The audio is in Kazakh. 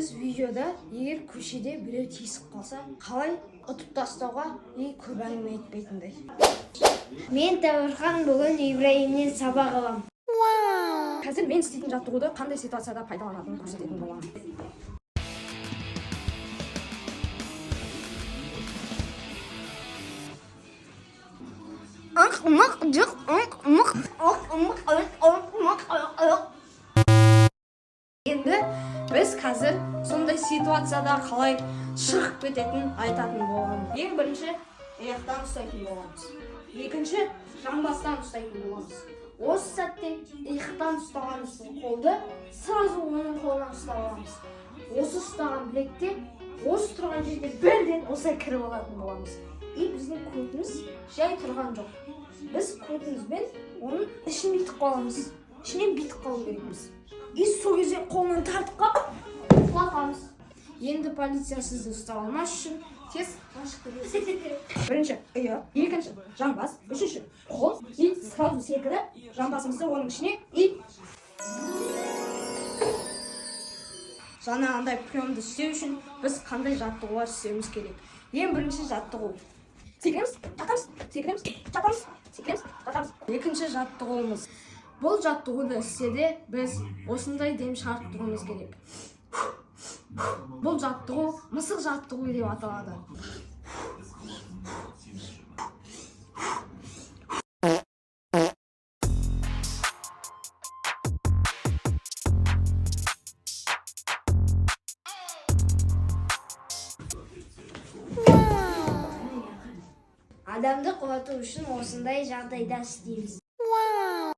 Біз видеода егер көшеде біреу тиісіп қалса, қалай ұтып тастауға көп әңгіме айтпайтындай. Мен Тәуірхан бүгін Ибраимнен сабақ аламын. Қазір мен істейтін жаттығуды қандай ситуацияда пайдаланатынын көрсететін боламын. Енді біз қазір сондай ситуацияда қалай шығып кететінін айтатын боламыз. Ең бірінші аяқтан ұстайтын боламыз. Екінші жамбастан ұстайтын боламыз. Осы сәтте иықтан ұстағанымыз қолды сразу оның қолынан ұстап аламыз. Осы ұстаған білекте осы тұрған жерде бірден осылай кіріп алатын боламыз. Біздің көтіміз жай тұрған жоқ. Біз көтімізбен оның ішін бүйтіп қаламыз. Ішінен бүйтіп қалу керекпіз. Сол кезде қолынан тартып қалып құлатамыз. Енді полиция сізді ұстап алмас үшін тез ашық бересіз. Бірінші иық, екінші жамбас, үшінші қол, сразу секіріп жамбасымызды оның ішіне жаңағындай приемды істеу үшін біз қандай жаттығулар істеуіміз керек? Ең бірінші жаттығу. Секіреміз, жатамыз, секіреміз, жатамыз, секіреміз, жатамыз. Екінші жаттығуымыз. Бұл жаттығуды істеде біз осындай дем шарттыруымыз керек. Бұл жаттығу мысық жаттығу деп аталады. Адамды құлату үшін осындай жағдайда істейміз.